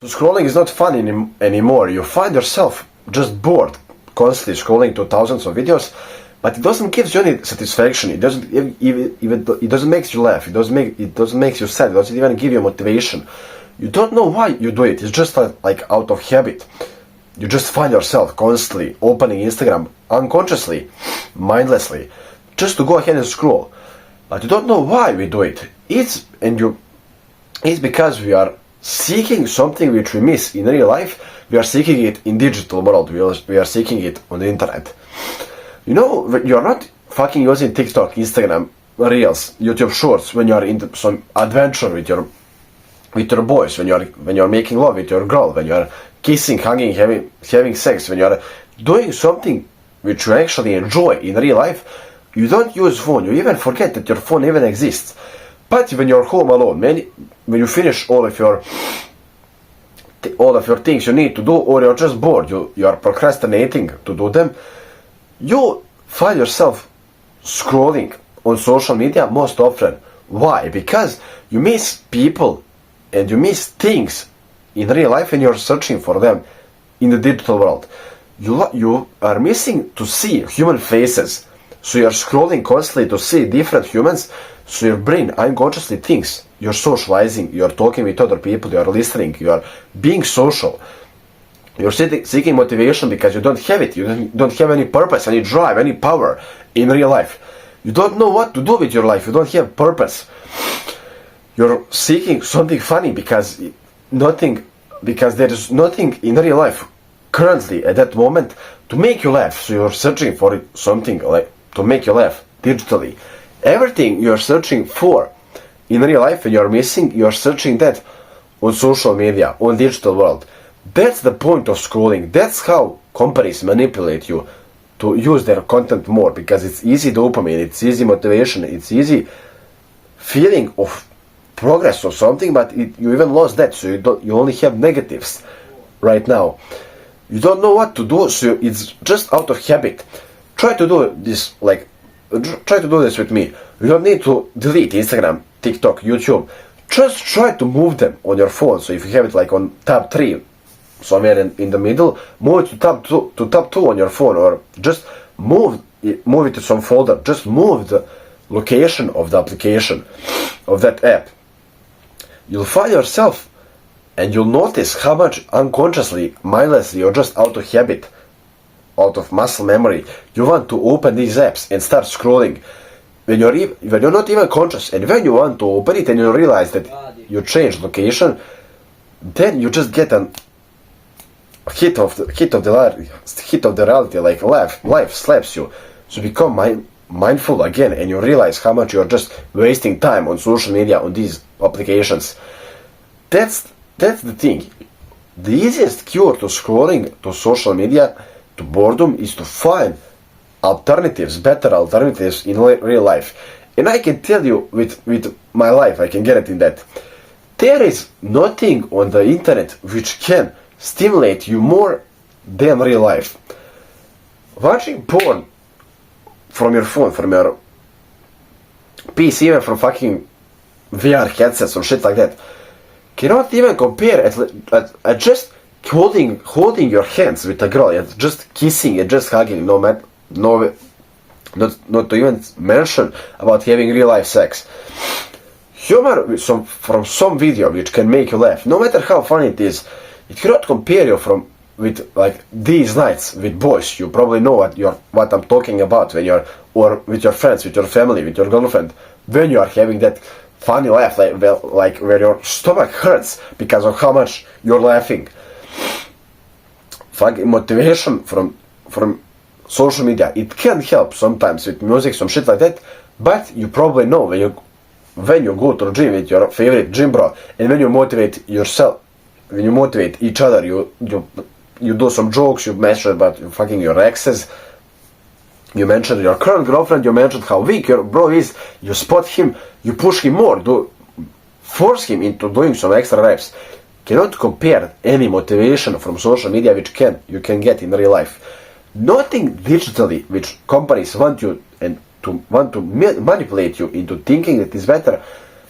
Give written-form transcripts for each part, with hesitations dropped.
So scrolling is not fun anymore. You find yourself just bored, constantly scrolling to thousands of videos, but it doesn't give you any satisfaction. It doesn't even it doesn't make you laugh. It doesn't make you sad. It doesn't even give you motivation. You don't know why you do it. It's just like out of habit. You just find yourself constantly opening Instagram unconsciously, mindlessly, just to go ahead and scroll. But you don't know why we do it. It's because we are seeking something which we miss in real life. We are seeking it in digital world. We are seeking it on the internet. You know, you're not fucking using TikTok, Instagram, Reels, YouTube Shorts when you're into some adventure with your boys, when you're making love with your girl, when you're kissing, hugging, having sex, when you're doing something which you actually enjoy in real life. You don't use phone. You even forget that your phone even exists. But when you're home alone, when you finish all of your things you need to do, or you're just bored, you are procrastinating to do them, you find yourself scrolling on social media most often. Why? Because you miss people and you miss things in real life and you're searching for them in the digital world. You are missing to see human faces. So you're scrolling constantly to see different humans, so your brain unconsciously thinks you're socializing, you're talking with other people, you're listening, you're being social. You're seeking motivation because you don't have it. You don't have any purpose, any drive, any power in real life. You don't know what to do with your life. You don't have purpose. You're seeking something funny because there is nothing in real life currently at that moment to make you laugh. So you're searching for something like to make you laugh digitally. Everything you're searching for in real life and you're missing, you're searching that on social media, on digital world. That's the point of scrolling. That's how companies manipulate you to use their content more, because it's easy dopamine, it's easy motivation, it's easy feeling of progress or something, but you even lost that, so you only have negatives right now. You don't know what to do, so it's just out of habit. Try to do this with me. You don't need to delete Instagram, TikTok, YouTube. Just try to move them on your phone. So if you have it like on tab 3, somewhere in the middle, move it to tab 2 on your phone, or just move it to some folder. Just move the location of the application, of that app. You'll find yourself and you'll notice how much unconsciously, mindlessly, or just out of habit, out of muscle memory, you want to open these apps and start scrolling when you're not even conscious. And when you want to open it and you realize that you changed location, then you just get a hit of the reality, like life slaps you. So become mindful again, and you realize how much you're just wasting time on social media, on these applications. That's the thing. The easiest cure to scrolling, to social media, to boredom, is to find alternatives, better alternatives in real life. And I can tell you with my life, I can guarantee that there is nothing on the internet which can stimulate you more than real life. Watching porn from your phone, from your PC, even from fucking VR headsets or shit like that, cannot even compare at just holding your hands with a girl, and just kissing and just hugging, not to even mention about having real life sex. Humor from some video which can make you laugh, no matter how funny it is, it cannot compare you with like these nights with boys. You probably know what I'm talking about when or with your friends, with your family, with your girlfriend, when you are having that funny laugh, like where your stomach hurts because of how much you're laughing. Fucking motivation from social media, it can help sometimes with music, some shit like that, but you probably know when you go to the gym with your favorite gym bro, and when you motivate yourself, when you motivate each other, you do some jokes, you mention about fucking your exes, you mentioned your current girlfriend, you mentioned how weak your bro is, you spot him, you push him more, force him into doing some extra reps. Cannot compare any motivation from social media which you can get in real life. Nothing digitally which companies want to manipulate you into thinking that is better,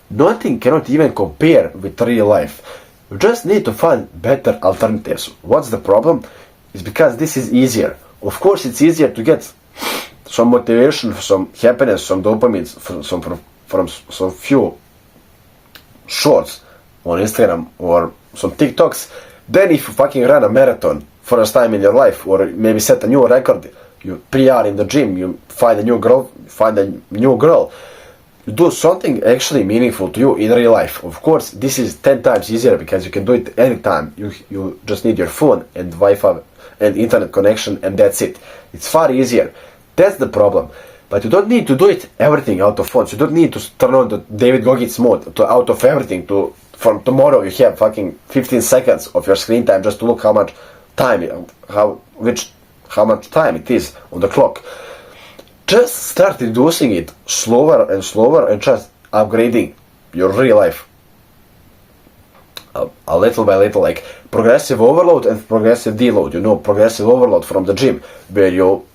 nothing cannot even compare with real life. You just need to find better alternatives. What's the problem? It's because this is easier. Of course, it's easier to get some motivation, some happiness, some dopamine from some few shorts on Instagram or some TikToks than if you fucking run a marathon first time in your life, or maybe set a new record. You PR in the gym, you find a new girl, you do something actually meaningful to you in real life. Of course, this is 10 times easier because you can do it anytime. You just need your phone and Wi-Fi and internet connection, and that's it. It's far easier. That's the problem. But you don't need to do it everything out of phones. You don't need to turn on the David Goggins mode to out of everything. From tomorrow you have fucking 15 seconds of your screen time just to look how much time, how much time it is on the clock. Just start reducing it slower and slower and just upgrading your real life a little by little, like progressive overload and progressive deload. You know, progressive overload from the gym, where you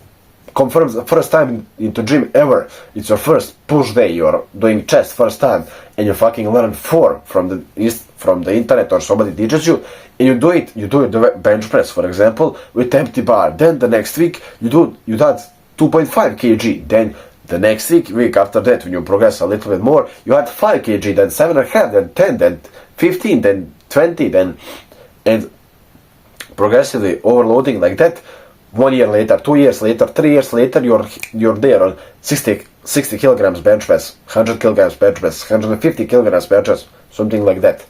confirm the first time into gym ever. It's your first push day. You're doing chest first time, and you fucking learn 4 from the internet or somebody teaches you, and you do it the bench press, for example, with empty bar. Then the next week you did 2.5 kg. Then the next week after that, when you progress a little bit more, you had 5 kg, then 7.5, then 10, then 15, then 20, then and progressively overloading like that. 1 year later, 2 years later, 3 years later, you're there on 60 kilograms bench press, 100 kilograms bench press, 150 kilograms bench press, something like that.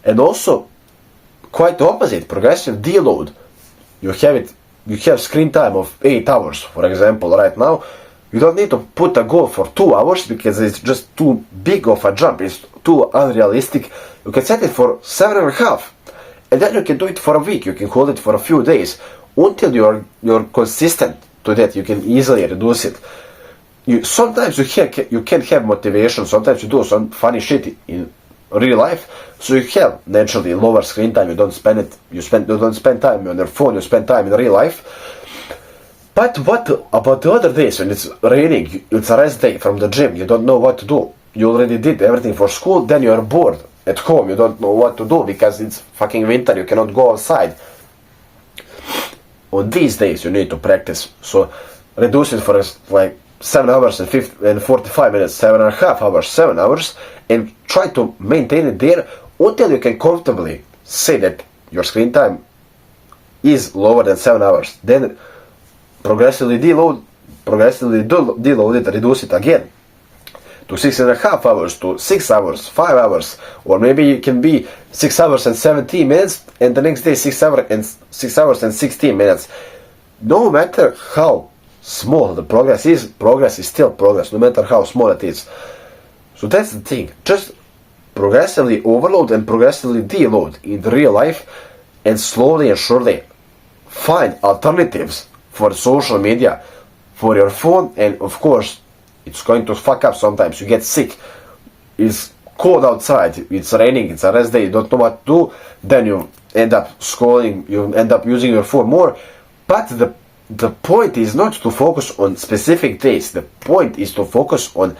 And also, quite the opposite, progressive deload. You have screen time of 8 hours, for example, right now. You don't need to put a goal for 2 hours because it's just too big of a jump. It's too unrealistic. You can set it for 7.5, and then you can do it for a week. You can hold it for a few days until you're consistent to that. You can easily reduce it. Sometimes you can have motivation. Sometimes you do some funny shit in real life, so you have naturally lower screen time. You don't spend time on your phone. You spend time in real life. But what about the other days when it's raining? It's a rest day from the gym. You don't know what to do. You already did everything for school. Then you are bored at home. You don't know what to do because it's fucking winter. You cannot go outside. On these days you need to practice. So reduce it for like 7 hours and 45 minutes, 7.5 hours, 7 hours, and try to maintain it there until you can comfortably say that your screen time is lower than 7 hours. Then progressively deload it, reduce it again to 6.5 hours, to 6 hours, 5 hours, or maybe it can be 6 hours and 17 minutes, and the next day 6 hours and 16 minutes. No matter how small the progress is still progress, no matter how small it is. So that's the thing. Just progressively overload and progressively deload in the real life, and slowly and surely find alternatives for social media, for your phone. And of course, it's going to fuck up sometimes. You get sick. It's cold outside. It's raining. It's a rest day. You don't know what to do. Then you end up scrolling. You end up using your phone more. But the point is not to focus on specific days. The point is to focus on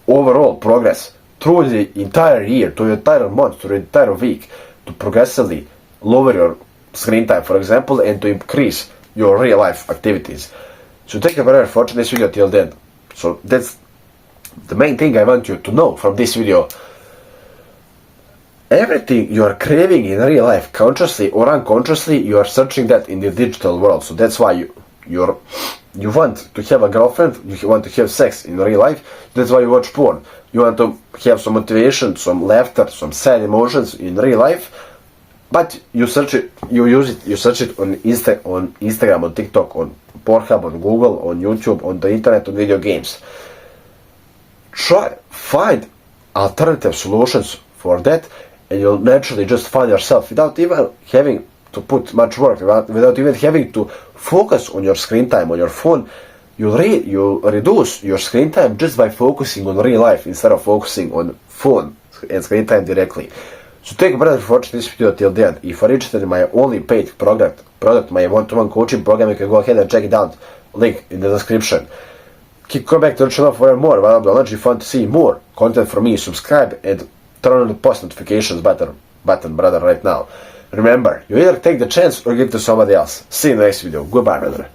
overall progress through the entire year, to the entire month, to the entire week, to progressively lower your screen time, for example, and to increase your real life activities. So thank you very much for watching this video till then. So that's the main thing I want you to know from this video. Everything you are craving in real life, consciously or unconsciously, you are searching that in the digital world. So that's why you want to have a girlfriend, you want to have sex in real life. That's why you watch porn. You want to have some motivation, some laughter, some sad emotions in real life. But you search it on Instagram, on TikTok, on Pornhub, on Google, on YouTube, on the internet, on video games. Find alternative solutions for that, and you'll naturally just find yourself without even having to put much work, without even having to focus on your screen time on your phone. You reduce your screen time just by focusing on real life instead of focusing on phone and screen time directly. So thank you very much for watching this video till the end. If you're interested in my only paid product, my one-to-one coaching program, you can go ahead and check it out. Link in the description. Come back to the channel for more valuable knowledge. If you want to see more content from me, subscribe and turn on the post notifications button. button, brother, right now. Remember, you either take the chance or give to somebody else. See you in the next video. Goodbye, brother.